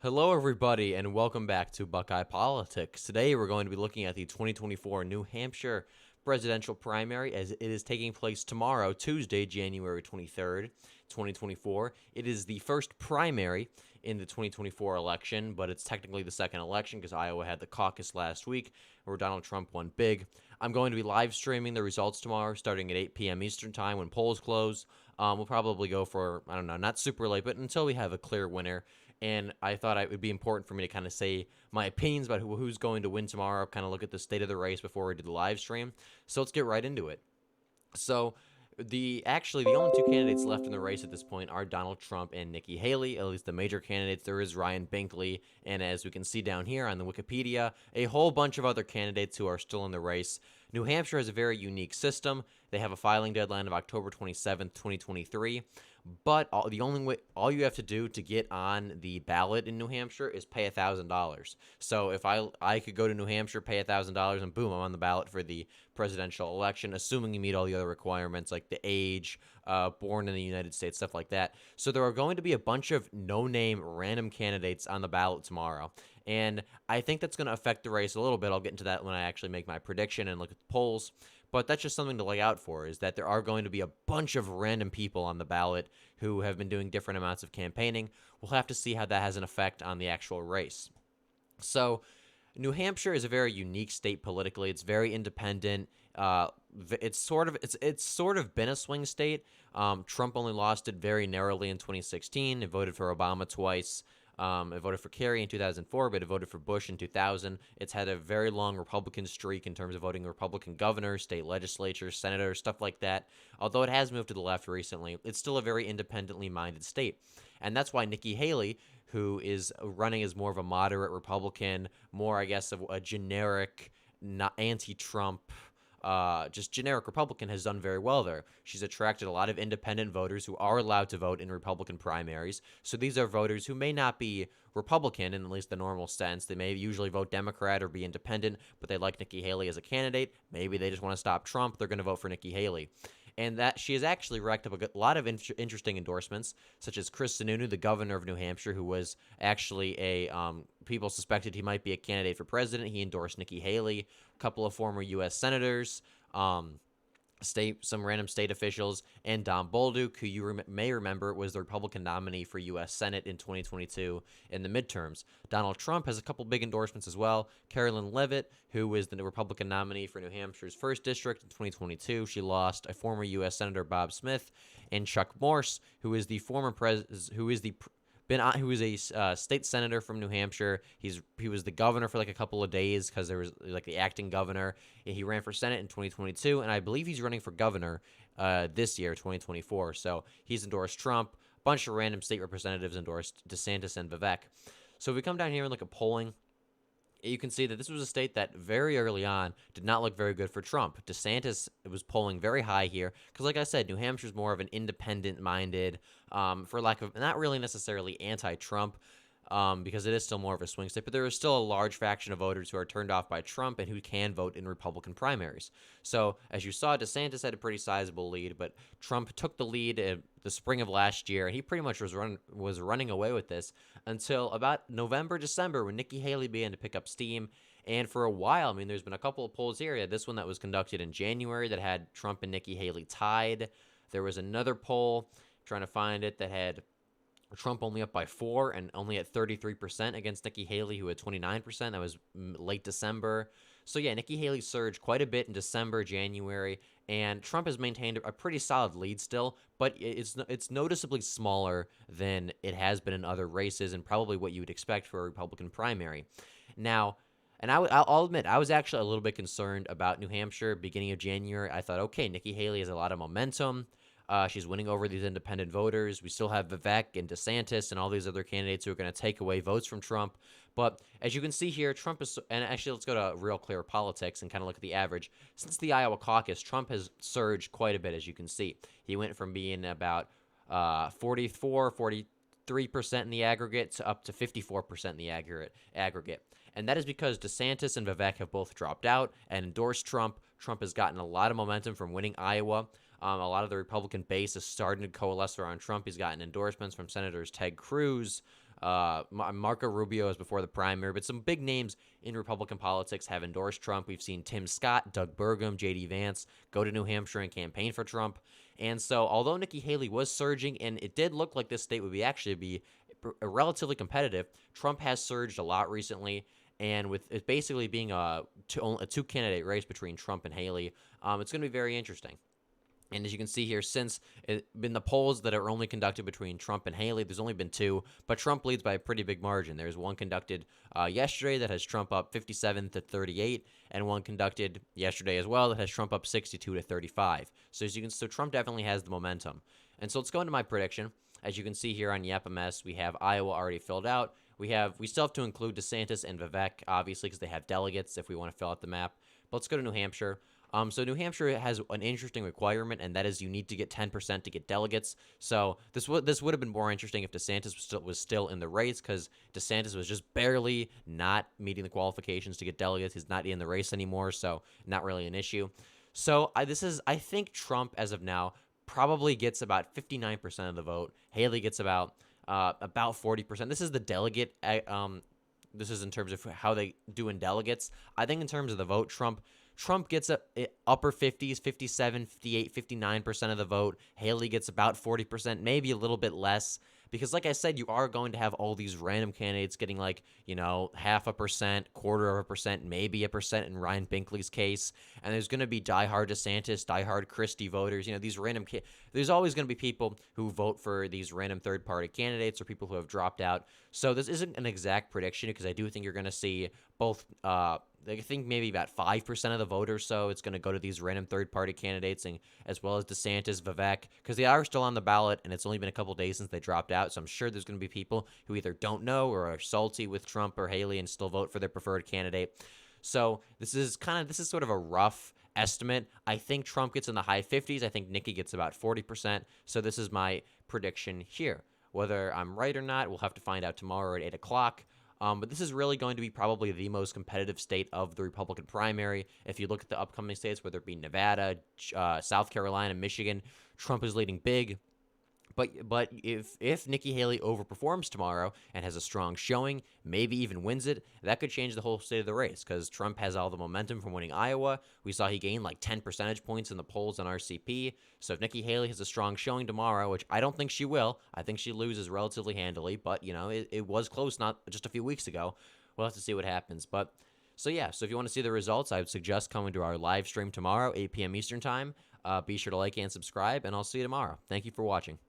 Hello, everybody, and welcome back to Buckeye Politics. Today, we're going to be looking at the 2024 New Hampshire presidential primary as it is taking place tomorrow, Tuesday, January 23rd, 2024. It is the first primary in the 2024 election, but it's technically the second election because Iowa had the caucus last week where Donald Trump won big. I'm going to be live streaming the results tomorrow starting at 8 p.m. Eastern Time when polls close. We'll probably go for, I don't know, not super late, but until we have a clear winner. And I thought it would be important for me to kind of say my opinions about who's going to win tomorrow, kind of look at the state of the race before we do the live stream. So let's get right into it. So the only two candidates left in the race at this point are Donald Trump and Nikki Haley, at least the major candidates. There is Ryan Binkley, and as we can see down here on the Wikipedia, a whole bunch of other candidates who are still in the race. New Hampshire has a very unique system. They have a filing deadline of October 27th, 2023. But all you have to do to get on the ballot in New Hampshire is pay $1,000. So if I could go to New Hampshire, pay $1,000, and boom, I'm on the ballot for the presidential election, assuming you meet all the other requirements like the age, born in the United States, stuff like that. So there are going to be a bunch of no-name random candidates on the ballot tomorrow. And I think that's going to affect the race a little bit. I'll get into that when I actually make my prediction and look at the polls. But that's just something to lay out for, is that there are going to be a bunch of random people on the ballot who have been doing different amounts of campaigning. We'll have to see how that has an effect on the actual race. So New Hampshire is a very unique state politically. It's very independent. It's sort of been a swing state. Trump only lost it very narrowly in 2016. It voted for Obama twice. It voted for Kerry in 2004, but it voted for Bush in 2000. It's had a very long Republican streak in terms of voting Republican governors, state legislatures, senators, stuff like that. Although it has moved to the left recently, it's still a very independently minded state. And that's why Nikki Haley, who is running as more of a moderate Republican, more, I guess, of a generic, not anti-Trump, just generic Republican, has done very well there. She's attracted a lot of independent voters who are allowed to vote in Republican primaries. So these are voters who may not be Republican in at least the normal sense. They may usually vote Democrat or be independent, but they like Nikki Haley as a candidate. Maybe they just want to stop Trump. They're going to vote for Nikki Haley. And that she has actually racked up a lot of interesting endorsements, such as Chris Sununu, the governor of New Hampshire, who was actually people suspected he might be a candidate for president. He endorsed Nikki Haley. A couple of former U.S. senators, some random state officials, and Don Bolduc, who you may remember was the Republican nominee for U.S. Senate in 2022 in the midterms. Donald Trump has a couple big endorsements as well. Carolyn Leavitt, who was the Republican nominee for New Hampshire's 1st District in 2022. She lost a former U.S. Senator Bob Smith, and Chuck Morse, who is the former who is a state senator from New Hampshire. He was the governor for like a couple of days because there was like the acting governor. He ran for Senate in 2022, and I believe he's running for governor this year, 2024. So he's endorsed Trump. A bunch of random state representatives endorsed DeSantis and Vivek. So if we come down here and look at polling, you can see that this was a state that very early on did not look very good for Trump. DeSantis was polling very high here because, like I said, New Hampshire is more of an independent-minded, for lack of, not really necessarily anti-Trump, because it is still more of a swing state, but there is still a large faction of voters who are turned off by Trump and who can vote in Republican primaries. So, as you saw, DeSantis had a pretty sizable lead, but Trump took the lead in the spring of last year, and he pretty much was running away with this until about November, December, when Nikki Haley began to pick up steam. And for a while, I mean, there's been a couple of polls here. This one that was conducted in January that had Trump and Nikki Haley tied. There was another poll, trying to find it, that had Trump only up by 4 and only at 33% against Nikki Haley, who had 29%. That was late December. So yeah, Nikki Haley surged quite a bit in December, January, and Trump has maintained a pretty solid lead still, but it's noticeably smaller than it has been in other races and probably what you would expect for a Republican primary. Now, and I'll admit, I was actually a little bit concerned about New Hampshire beginning of January. I thought, okay, Nikki Haley has a lot of momentum. She's winning over these independent voters. We still have Vivek and DeSantis and all these other candidates who are going to take away votes from Trump. But as you can see here, Trump is, and actually let's go to Real Clear Politics and kind of look at the average. Since the Iowa caucus, Trump has surged quite a bit, as you can see. He went from being about 43% in the aggregate to up to 54% in the aggregate. And that is because DeSantis and Vivek have both dropped out and endorsed Trump. Trump has gotten a lot of momentum from winning Iowa. A lot of the Republican base is starting to coalesce around Trump. He's gotten endorsements from Senators Ted Cruz, Marco Rubio is before the primary, but some big names in Republican politics have endorsed Trump. We've seen Tim Scott, Doug Burgum, J.D. Vance go to New Hampshire and campaign for Trump. And so, although Nikki Haley was surging, and it did look like this state would be relatively competitive, Trump has surged a lot recently. And with it basically being a two-candidate race between Trump and Haley, it's going to be very interesting. And as you can see here, since in the polls that are only conducted between Trump and Haley, there's only been two, but Trump leads by a pretty big margin. There's one conducted yesterday that has Trump up 57-38, and one conducted yesterday as well that has Trump up 62-35. So Trump definitely has the momentum. And so let's go into my prediction. As you can see here on YapMS, we have Iowa already filled out. We still have to include DeSantis and Vivek, obviously, because they have delegates if we want to fill out the map. But let's go to New Hampshire. So New Hampshire has an interesting requirement, and that is you need to get 10% to get delegates. So this would have been more interesting if DeSantis was still in the race, because DeSantis was just barely not meeting the qualifications to get delegates. He's not in the race anymore, so not really an issue. So I think Trump, as of now, probably gets about 59% of the vote. Haley gets about 40%. This is the delegate. This is in terms of how they do in delegates. I think in terms of the vote, Trump gets upper 50s, 57, 58, 59% of the vote. Haley gets about 40%, maybe a little bit less. Because like I said, you are going to have all these random candidates getting like, 0.5%, 0.25%, maybe 1% in Ryan Binkley's case. And there's going to be diehard DeSantis, diehard Christie voters. These there's always going to be people who vote for these random third-party candidates or people who have dropped out. So this isn't an exact prediction because I do think you're going to see both, I think maybe about 5% of the vote or so it's going to go to these random third-party candidates, and as well as DeSantis, Vivek, because they are still on the ballot, and it's only been a couple days since they dropped out. So I'm sure there's going to be people who either don't know or are salty with Trump or Haley and still vote for their preferred candidate. So this is sort of a rough estimate. I think Trump gets in the high 50s. I think Nikki gets about 40%. So this is my prediction here. Whether I'm right or not, we'll have to find out tomorrow at 8 o'clock. But this is really going to be probably the most competitive state of the Republican primary. If you look at the upcoming states, whether it be Nevada, South Carolina, Michigan, Trump is leading big. But if Nikki Haley overperforms tomorrow and has a strong showing, maybe even wins it, that could change the whole state of the race, because Trump has all the momentum from winning Iowa. We saw he gained like 10 percentage points in the polls on RCP. So if Nikki Haley has a strong showing tomorrow, which I don't think she will, I think she loses relatively handily, but it was close not just a few weeks ago. We'll have to see what happens. But so if you want to see the results, I would suggest coming to our live stream tomorrow, 8 p.m. Eastern Time. Be sure to like and subscribe, and I'll see you tomorrow. Thank you for watching.